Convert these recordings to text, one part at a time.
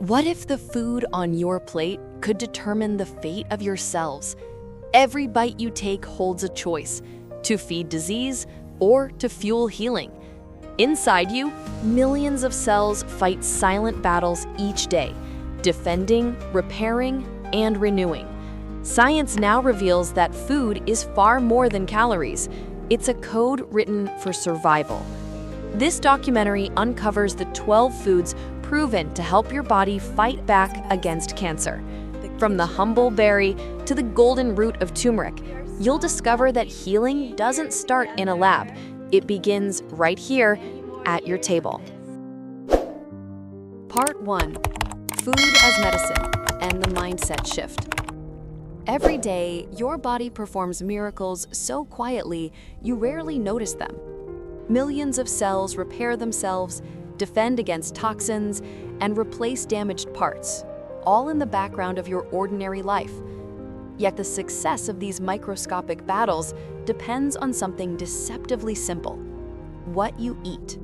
What if the food on your plate could determine the fate of your cells? Every bite you take holds a choice: to feed disease or to fuel healing. Inside you, millions of cells fight silent battles each day, defending, repairing, and renewing. Science now reveals that food is far more than calories. It's a code written for survival. This documentary uncovers the 12 foods proven to help your body fight back against cancer. From the humble berry to the golden root of turmeric, you'll discover that healing doesn't start in a lab. It begins right here at your table. Part 1. Food as medicine and the mindset shift. Every day, your body performs miracles so quietly you rarely notice them. Millions of cells repair themselves, defend against toxins, and replace damaged parts, all in the background of your ordinary life. Yet the success of these microscopic battles depends on something deceptively simple: what you eat.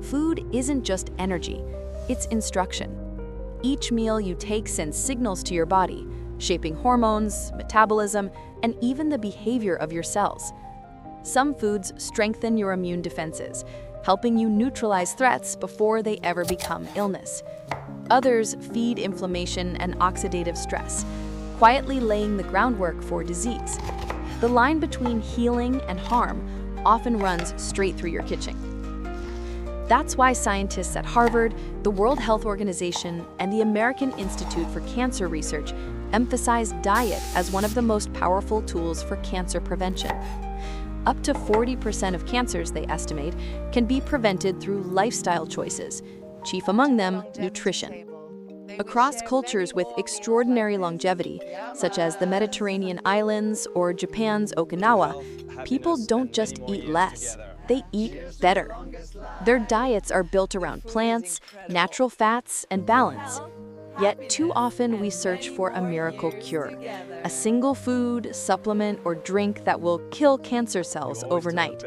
Food isn't just energy, it's instruction. Each meal you take sends signals to your body, shaping hormones, metabolism, and even the behavior of your cells. Some foods strengthen your immune defenses, helping you neutralize threats before they ever become illness. Others feed inflammation and oxidative stress, quietly laying the groundwork for disease. The line between healing and harm often runs straight through your kitchen. That's why scientists at Harvard, the World Health Organization, and the American Institute for Cancer Research emphasize diet as one of the most powerful tools for cancer prevention. Up to 40% of cancers, they estimate, can be prevented through lifestyle choices, chief among them nutrition. Across cultures with extraordinary longevity, such as the Mediterranean islands or Japan's Okinawa, people don't just eat less, they eat better. Their diets are built around plants, natural fats, and balance. Yet too often we search for a miracle cure, a single food, supplement, or drink that will kill cancer cells overnight.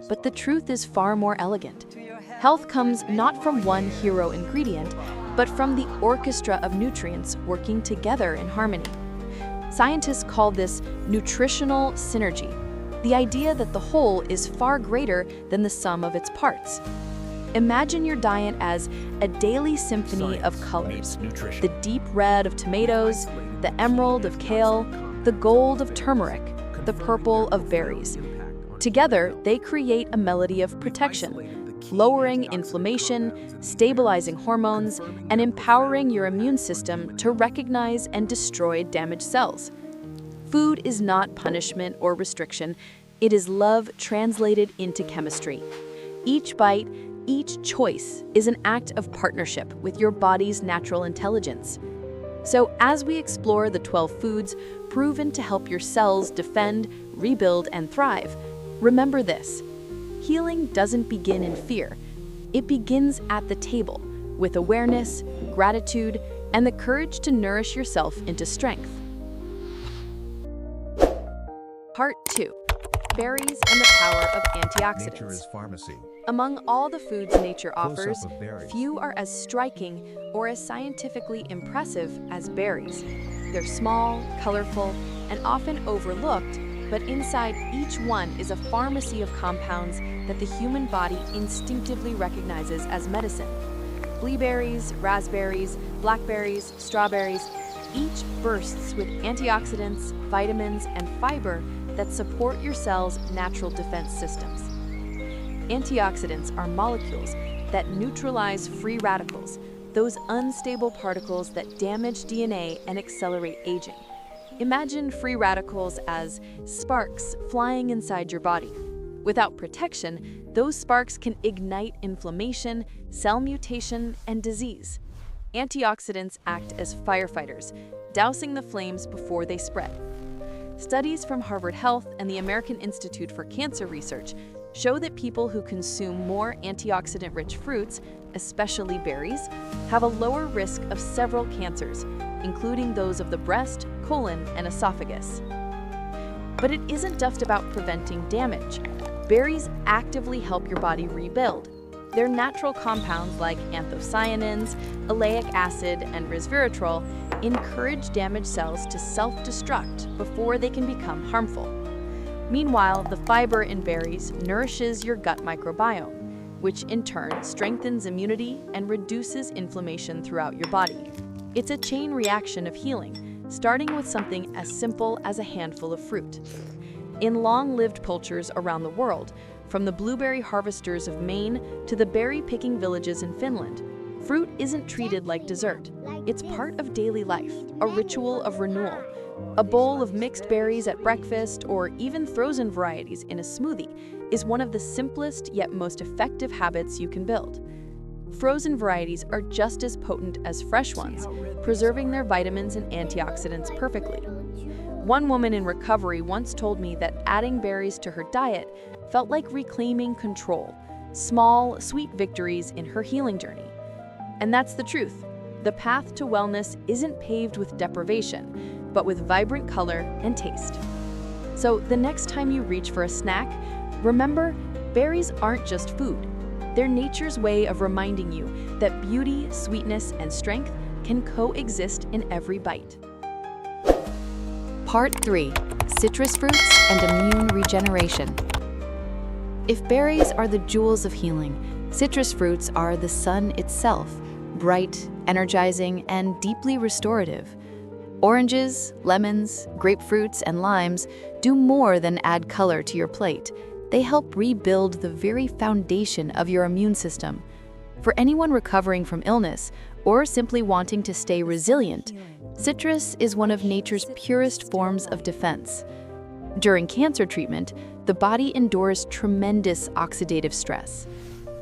But the truth is far more elegant. Health comes not from one hero ingredient, but from the orchestra of nutrients working together in harmony. Scientists call this nutritional synergy, the idea that the whole is far greater than the sum of its parts. Imagine your diet as a daily symphony of colors: the deep red of tomatoes, the emerald of kale, the gold of turmeric, the purple of berries. Together, they create a melody of protection, lowering inflammation, stabilizing hormones, and empowering your immune system to recognize and destroy damaged cells. Food is not punishment or restriction, it is love translated into chemistry. Each bite, each choice is an act of partnership with your body's natural intelligence. So as we explore the 12 foods proven to help your cells defend, rebuild, and thrive, remember this: healing doesn't begin in fear. It begins at the table, with awareness, gratitude, and the courage to nourish yourself into strength. Part 2. Berries and the power of antioxidants. Nature is pharmacy. Among all the foods nature offers, Close-up of berries. few are as striking or as scientifically impressive as berries. They're small, colorful, and often overlooked, but inside each one is a pharmacy of compounds that the human body instinctively recognizes as medicine. Blueberries, raspberries, blackberries, strawberries, each bursts with antioxidants, vitamins, and fiber that support your cell's natural defense systems. Antioxidants are molecules that neutralize free radicals, those unstable particles that damage DNA and accelerate aging. Imagine free radicals as sparks flying inside your body. Without protection, those sparks can ignite inflammation, cell mutation, and disease. Antioxidants act as firefighters, dousing the flames before they spread. Studies from Harvard Health and the American Institute for Cancer Research show that people who consume more antioxidant-rich fruits, especially berries, have a lower risk of several cancers, including those of the breast, colon, and esophagus. But it isn't just about preventing damage. Berries actively help your body rebuild. Their natural compounds like anthocyanins, oleic acid, and resveratrol encourage damaged cells to self-destruct before they can become harmful. Meanwhile, the fiber in berries nourishes your gut microbiome, which in turn strengthens immunity and reduces inflammation throughout your body. It's a chain reaction of healing, starting with something as simple as a handful of fruit. In long-lived cultures around the world, from the blueberry harvesters of Maine to the berry-picking villages in Finland, fruit isn't treated like dessert. It's part of daily life, a ritual of renewal. A bowl of mixed berries at breakfast, or even frozen varieties in a smoothie, is one of the simplest yet most effective habits you can build. Frozen varieties are just as potent as fresh ones, preserving their vitamins and antioxidants perfectly. One woman in recovery once told me that adding berries to her diet felt like reclaiming control, small, sweet victories in her healing journey. And that's the truth. The path to wellness isn't paved with deprivation, but with vibrant color and taste. So the next time you reach for a snack, remember, berries aren't just food. They're nature's way of reminding you that beauty, sweetness, and strength can coexist in every bite. Part 3. Citrus fruits and immune regeneration. If berries are the jewels of healing, citrus fruits are the sun itself, bright, energizing, and deeply restorative. Oranges, lemons, grapefruits, and limes do more than add color to your plate. They help rebuild the very foundation of your immune system. For anyone recovering from illness or simply wanting to stay resilient, citrus is one of nature's purest forms of defense. During cancer treatment, the body endures tremendous oxidative stress.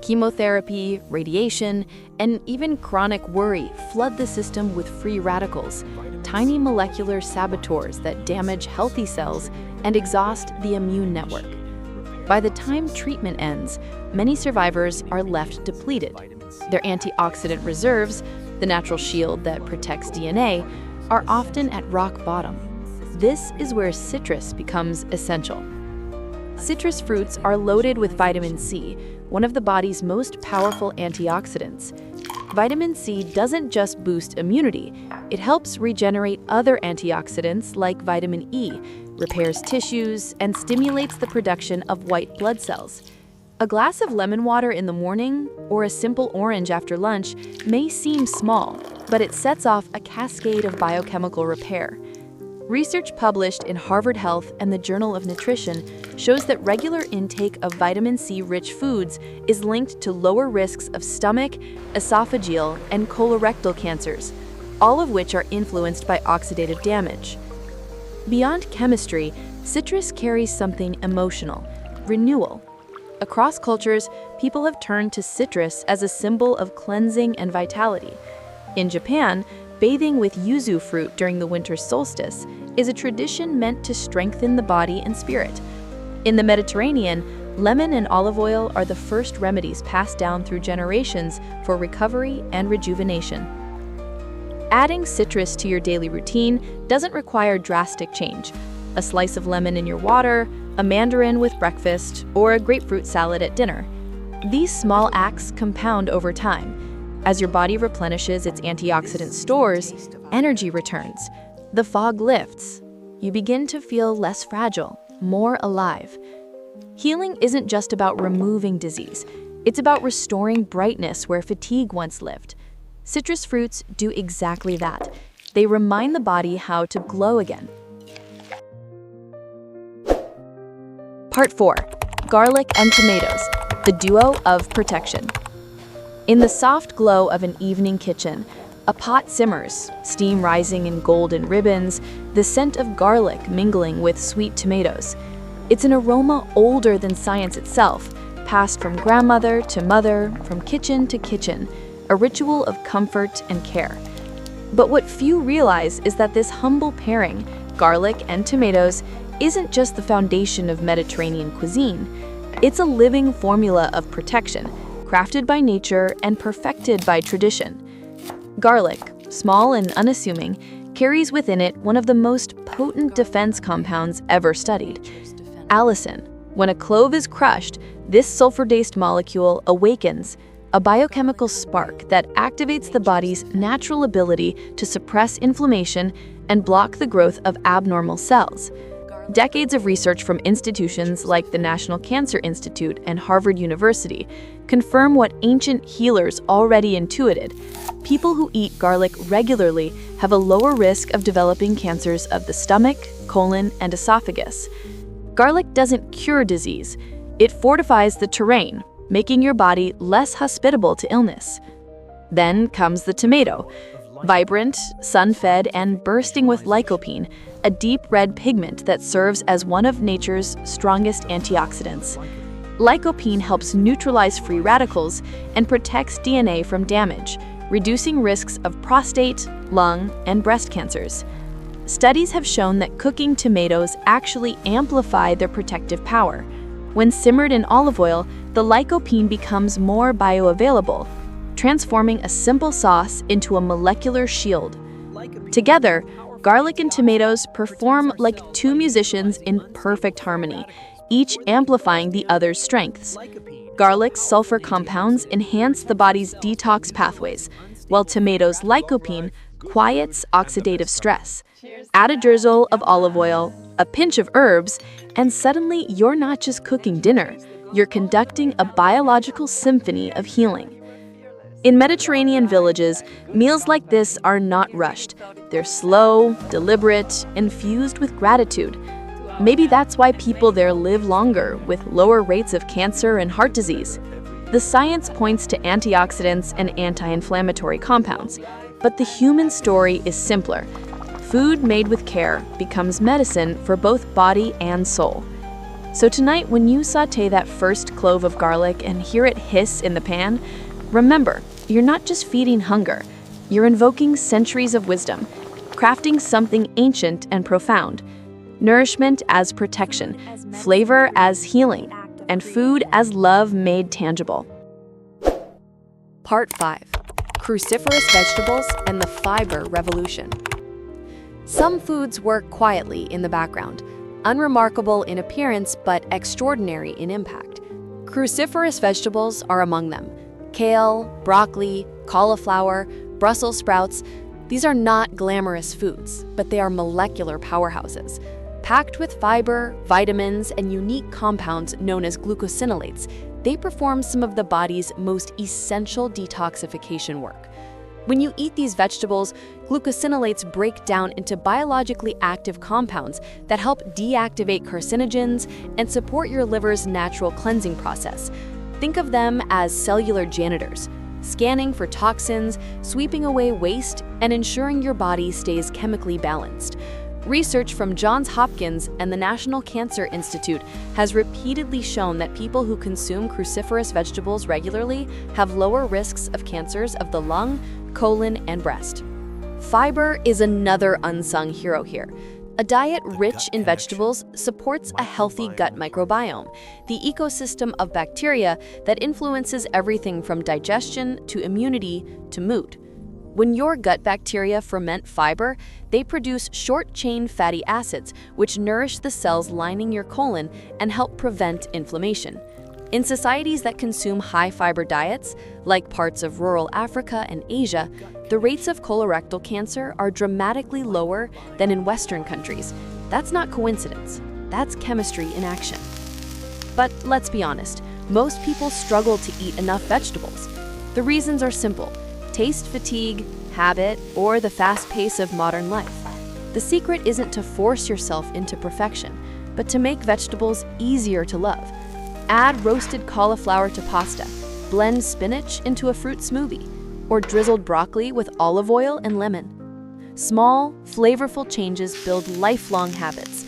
Chemotherapy, radiation, and even chronic worry flood the system with free radicals, tiny molecular saboteurs that damage healthy cells and exhaust the immune network. By the time treatment ends, many survivors are left depleted. Their antioxidant reserves, the natural shield that protects DNA, are often at rock bottom. This is where citrus becomes essential. Citrus fruits are loaded with vitamin C, one of the body's most powerful antioxidants. Vitamin C doesn't just boost immunity, it helps regenerate other antioxidants like vitamin E, repairs tissues, and stimulates the production of white blood cells. A glass of lemon water in the morning or a simple orange after lunch may seem small, but it sets off a cascade of biochemical repair. Research published in Harvard Health and the Journal of Nutrition shows that regular intake of vitamin C-rich foods is linked to lower risks of stomach, esophageal, and colorectal cancers, all of which are influenced by oxidative damage. Beyond chemistry, citrus carries something emotional: renewal. Across cultures, people have turned to citrus as a symbol of cleansing and vitality. In Japan, bathing with yuzu fruit during the winter solstice is a tradition meant to strengthen the body and spirit. In the Mediterranean, lemon and olive oil are the first remedies passed down through generations for recovery and rejuvenation. Adding citrus to your daily routine doesn't require drastic change. A slice of lemon in your water, a mandarin with breakfast, or a grapefruit salad at dinner. These small acts compound over time. As your body replenishes its antioxidant stores, energy returns. The fog lifts. You begin to feel less fragile, more alive. Healing isn't just about removing disease. It's about restoring brightness where fatigue once lived. Citrus fruits do exactly that. They remind the body how to glow again. Part 4. Garlic and tomatoes, the duo of protection. In the soft glow of an evening kitchen, a pot simmers, steam rising in golden ribbons, the scent of garlic mingling with sweet tomatoes. It's an aroma older than science itself, passed from grandmother to mother, from kitchen to kitchen, a ritual of comfort and care. But what few realize is that this humble pairing, garlic and tomatoes, isn't just the foundation of Mediterranean cuisine. It's a living formula of protection, crafted by nature and perfected by tradition. Garlic, small and unassuming, carries within it one of the most potent defense compounds ever studied: allicin, When a clove is crushed, this sulfur-based molecule awakens a biochemical spark that activates the body's natural ability to suppress inflammation and block the growth of abnormal cells. Decades of research from institutions like the National Cancer Institute and Harvard University confirm what ancient healers already intuited. People who eat garlic regularly have a lower risk of developing cancers of the stomach, colon, and esophagus. Garlic doesn't cure disease. It fortifies the terrain, making your body less hospitable to illness. Then comes the tomato. Vibrant, sun-fed, and bursting with lycopene, a deep red pigment that serves as one of nature's strongest antioxidants. Lycopene helps neutralize free radicals and protects DNA from damage, reducing risks of prostate, lung, and breast cancers. Studies have shown that cooking tomatoes actually amplify their protective power. When simmered in olive oil, the lycopene becomes more bioavailable, transforming a simple sauce into a molecular shield. Together, garlic and tomatoes perform like two musicians in perfect harmony, each amplifying the other's strengths. Garlic's sulfur compounds enhance the body's detox pathways, while tomatoes' lycopene quiets oxidative stress. Add a drizzle of olive oil, a pinch of herbs, and suddenly you're not just cooking dinner, you're conducting a biological symphony of healing. In Mediterranean villages, meals like this are not rushed. They're slow, deliberate, infused with gratitude. Maybe that's why people there live longer, with lower rates of cancer and heart disease. The science points to antioxidants and anti-inflammatory compounds, but the human story is simpler. Food made with care becomes medicine for both body and soul. So tonight, when you saute that first clove of garlic and hear it hiss in the pan, remember, you're not just feeding hunger, you're invoking centuries of wisdom, crafting something ancient and profound. Nourishment as protection, flavor as healing, and food as love made tangible. Part 5. Cruciferous vegetables and the fiber revolution. Some foods work quietly in the background, unremarkable in appearance but extraordinary in impact. Cruciferous vegetables are among them. Kale, broccoli, cauliflower, Brussels sprouts. These are not glamorous foods, but they are molecular powerhouses. Packed with fiber, vitamins, and unique compounds known as glucosinolates, they perform some of the body's most essential detoxification work. When you eat these vegetables, glucosinolates break down into biologically active compounds that help deactivate carcinogens and support your liver's natural cleansing process. Think of them as cellular janitors, scanning for toxins, sweeping away waste, and ensuring your body stays chemically balanced. Research from Johns Hopkins and the National Cancer Institute has repeatedly shown that people who consume cruciferous vegetables regularly have lower risks of cancers of the lung, colon, and breast. Fiber is another unsung hero here. A diet rich in vegetables supports a healthy gut microbiome, the ecosystem of bacteria that influences everything from digestion to immunity to mood. When your gut bacteria ferment fiber, they produce short-chain fatty acids, which nourish the cells lining your colon and help prevent inflammation. In societies that consume high-fiber diets, like parts of rural Africa and Asia, the rates of colorectal cancer are dramatically lower than in Western countries. That's not coincidence. That's chemistry in action. But let's be honest, most people struggle to eat enough vegetables. The reasons are simple: taste fatigue, habit, or the fast pace of modern life. The secret isn't to force yourself into perfection, but to make vegetables easier to love. Add roasted cauliflower to pasta, blend spinach into a fruit smoothie, or drizzled broccoli with olive oil and lemon. Small, flavorful changes build lifelong habits.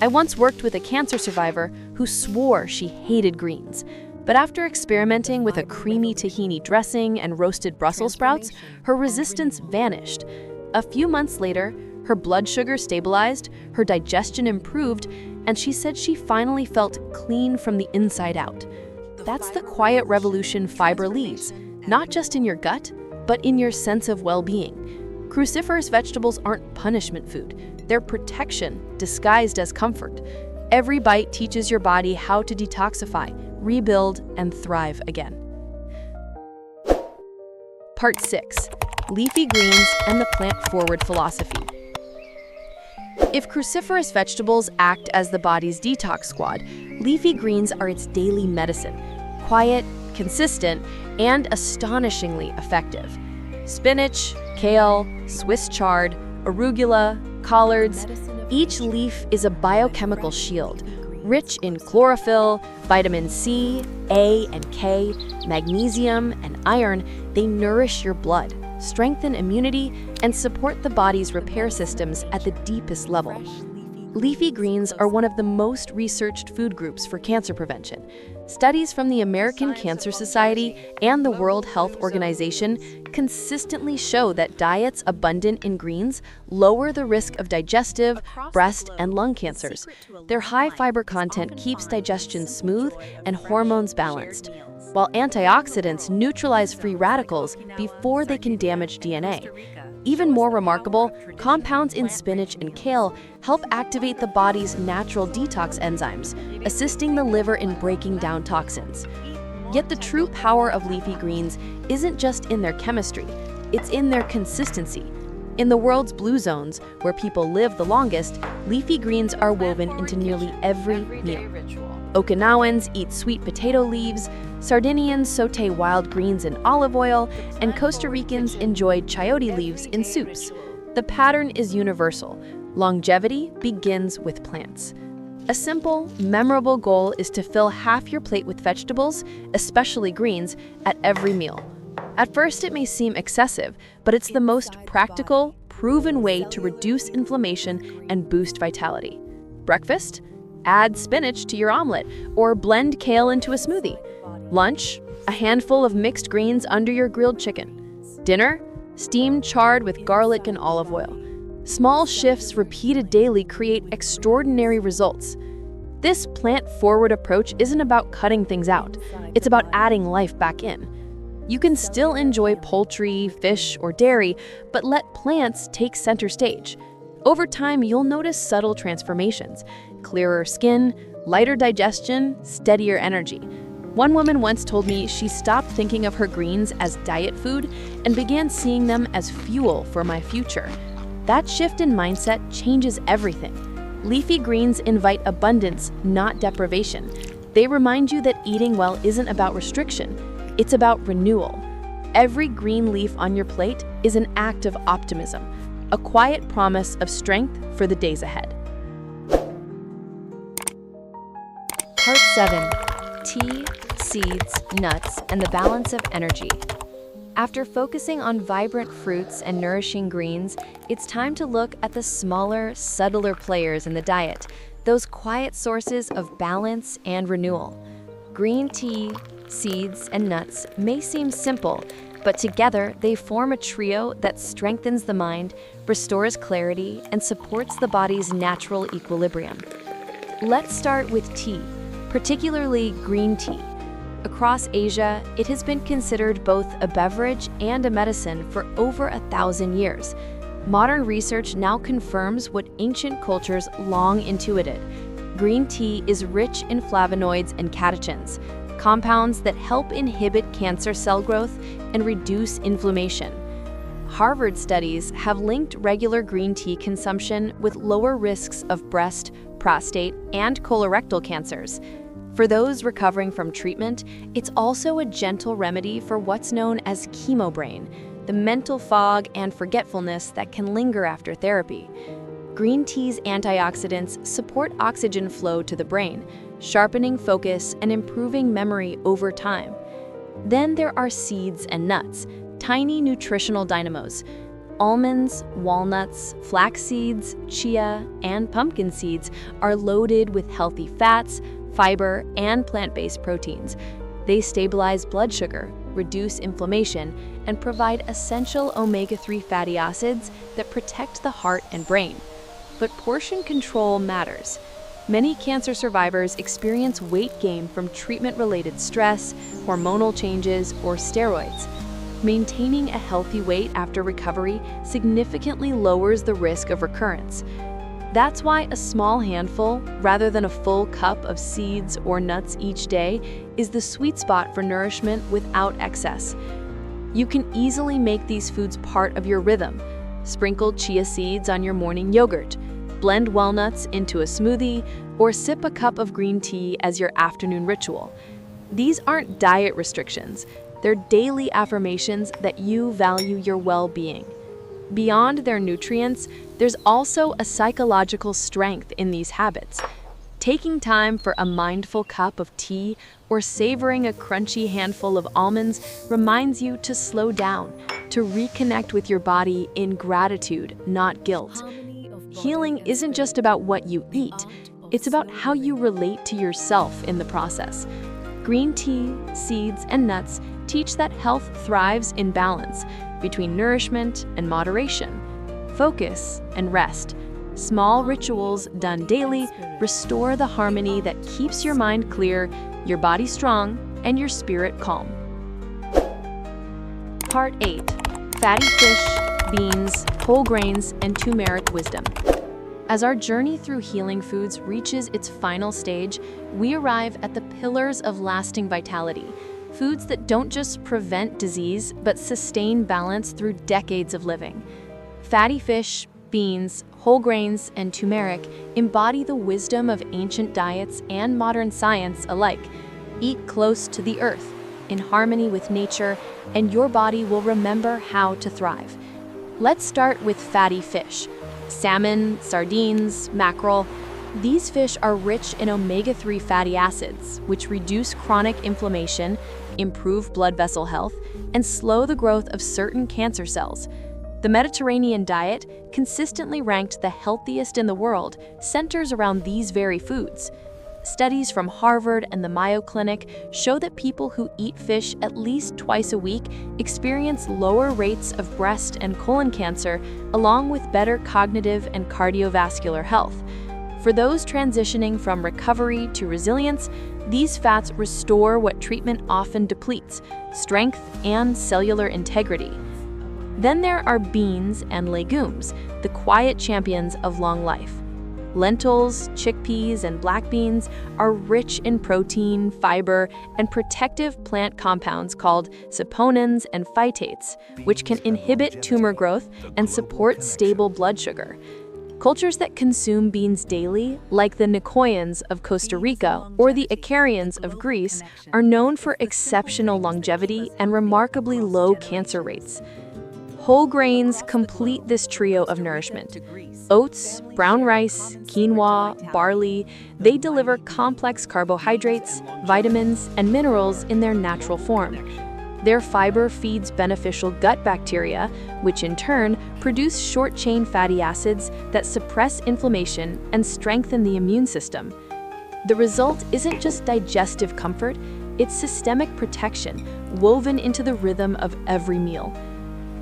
I once worked with a cancer survivor who swore she hated greens. But after experimenting with a creamy tahini dressing and roasted Brussels sprouts, her resistance vanished. A few months later, her blood sugar stabilized, her digestion improved, and she said she finally felt clean from the inside out. That's the quiet revolution fiber leads, not just in your gut, but in your sense of well-being. Cruciferous vegetables aren't punishment food. They're protection disguised as comfort. Every bite teaches your body how to detoxify, rebuild, and thrive again. Part 6. Leafy greens and the plant-forward philosophy. If cruciferous vegetables act as the body's detox squad, leafy greens are its daily medicine. Quiet, consistent, and astonishingly effective. Spinach, kale, Swiss chard, arugula, collards, each leaf is a biochemical shield, rich in chlorophyll, vitamin C, A and K, magnesium, and iron. They nourish your blood, strengthen immunity, and support the body's repair systems at the deepest level. Leafy greens are one of the most researched food groups for cancer prevention. Studies from the American Cancer Society and the World Health Organization consistently show that diets abundant in greens lower the risk of digestive, breast, and lung cancers. Their high fiber content keeps digestion smooth and hormones balanced, while antioxidants neutralize free radicals before they can damage DNA. Even more remarkable, compounds in spinach and kale help activate the body's natural detox enzymes, assisting the liver in breaking down toxins. Yet the true power of leafy greens isn't just in their chemistry, it's in their consistency. In the world's blue zones, where people live the longest, leafy greens are woven into nearly every meal. Okinawans eat sweet potato leaves, Sardinians saute wild greens in olive oil, and Costa Ricans enjoy chayote leaves in soups. The pattern is universal. Longevity begins with plants. A simple, memorable goal is to fill half your plate with vegetables, especially greens, at every meal. At first, it may seem excessive, but it's the most practical, proven way to reduce inflammation and boost vitality. Breakfast? Add spinach to your omelet or blend kale into a smoothie. Lunch? A handful of mixed greens under your grilled chicken. Dinner? Steamed chard with garlic and olive oil. Small shifts repeated daily create extraordinary results. This plant-forward approach isn't about cutting things out. It's about adding life back in. You can still enjoy poultry, fish, or dairy, but let plants take center stage. Over time, you'll notice subtle transformations: clearer skin, lighter digestion, steadier energy. One woman once told me she stopped thinking of her greens as diet food and began seeing them as fuel for my future. That shift in mindset changes everything. Leafy greens invite abundance, not deprivation. They remind you that eating well isn't about restriction, it's about renewal. Every green leaf on your plate is an act of optimism, a quiet promise of strength for the days ahead. Part 7. Tea, seeds, nuts, and the balance of energy. After focusing on vibrant fruits and nourishing greens, it's time to look at the smaller, subtler players in the diet, those quiet sources of balance and renewal. Green tea, seeds, and nuts may seem simple, but together they form a trio that strengthens the mind, restores clarity, and supports the body's natural equilibrium. Let's start with tea, particularly green tea. Across Asia, it has been considered both a beverage and a medicine for over 1,000 years. Modern research now confirms what ancient cultures long intuited. Green tea is rich in flavonoids and catechins, compounds that help inhibit cancer cell growth and reduce inflammation. Harvard studies have linked regular green tea consumption with lower risks of breast, prostate, and colorectal cancers. For those recovering from treatment, it's also a gentle remedy for what's known as chemo brain, the mental fog and forgetfulness that can linger after therapy. Green tea's antioxidants support oxygen flow to the brain, sharpening focus and improving memory over time. Then there are seeds and nuts, tiny nutritional dynamos. Almonds, walnuts, flax seeds, chia, and pumpkin seeds are loaded with healthy fats, fiber, and plant-based proteins. They stabilize blood sugar, reduce inflammation, and provide essential omega-3 fatty acids that protect the heart and brain. But portion control matters. Many cancer survivors experience weight gain from treatment-related stress, hormonal changes, or steroids. Maintaining a healthy weight after recovery significantly lowers the risk of recurrence. That's why a small handful, rather than a full cup of seeds or nuts each day, is the sweet spot for nourishment without excess. You can easily make these foods part of your rhythm. Sprinkle chia seeds on your morning yogurt, blend walnuts into a smoothie, or sip a cup of green tea as your afternoon ritual. These aren't diet restrictions. They're daily affirmations that you value your well-being. Beyond their nutrients, there's also a psychological strength in these habits. Taking time for a mindful cup of tea or savoring a crunchy handful of almonds reminds you to slow down, to reconnect with your body in gratitude, not guilt. Healing isn't just about what you eat, it's about how you relate to yourself in the process. Green tea, seeds, and nuts teach that health thrives in balance between nourishment and moderation, focus and rest. Small rituals done daily restore the harmony that keeps your mind clear, your body strong, and your spirit calm. Part 8. Fatty fish, beans, whole grains, and turmeric wisdom. As our journey through healing foods reaches its final stage, we arrive at the pillars of lasting vitality. Foods that don't just prevent disease, but sustain balance through decades of living. Fatty fish, beans, whole grains, and turmeric embody the wisdom of ancient diets and modern science alike. Eat close to the earth, in harmony with nature, and your body will remember how to thrive. Let's start with fatty fish. Salmon, sardines, mackerel. These fish are rich in omega-3 fatty acids, which reduce chronic inflammation, improve blood vessel health, and slow the growth of certain cancer cells. The Mediterranean diet, consistently ranked the healthiest in the world, centers around these very foods. Studies from Harvard and the Mayo Clinic show that people who eat fish at least twice a week experience lower rates of breast and colon cancer, along with better cognitive and cardiovascular health. For those transitioning from recovery to resilience, these fats restore what treatment often depletes: strength and cellular integrity. Then there are beans and legumes, the quiet champions of long life. Lentils, chickpeas, and black beans are rich in protein, fiber, and protective plant compounds called saponins and phytates, which can inhibit tumor growth and support stable blood sugar. Cultures that consume beans daily, like the Nicoyans of Costa Rica or the Icarians of Greece, are known for exceptional longevity and remarkably low cancer rates. Whole grains complete this trio of nourishment. Oats, brown rice, quinoa, barley, they deliver complex carbohydrates, vitamins, and minerals in their natural form. Their fiber feeds beneficial gut bacteria, which in turn produce short-chain fatty acids that suppress inflammation and strengthen the immune system. The result isn't just digestive comfort, it's systemic protection woven into the rhythm of every meal.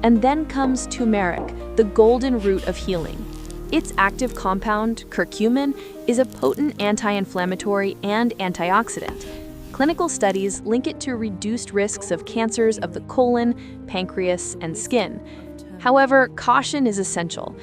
And then comes turmeric, the golden root of healing. Its active compound, curcumin, is a potent anti-inflammatory and antioxidant. Clinical studies link it to reduced risks of cancers of the colon, pancreas, and skin. However, caution is essential.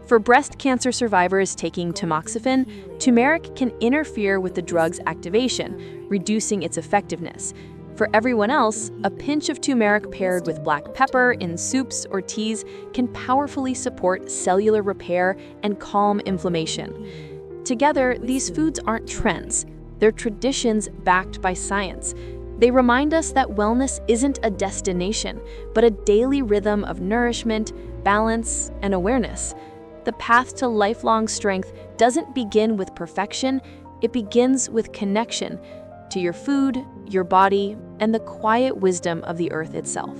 For breast cancer survivors taking tamoxifen, turmeric can interfere with the drug's activation, reducing its effectiveness. For everyone else, a pinch of turmeric paired with black pepper in soups or teas can powerfully support cellular repair and calm inflammation. Together, these foods aren't trends. They're traditions backed by science. They remind us that wellness isn't a destination, but a daily rhythm of nourishment, balance, and awareness. The path to lifelong strength doesn't begin with perfection, it begins with connection to your food, your body, and the quiet wisdom of the earth itself.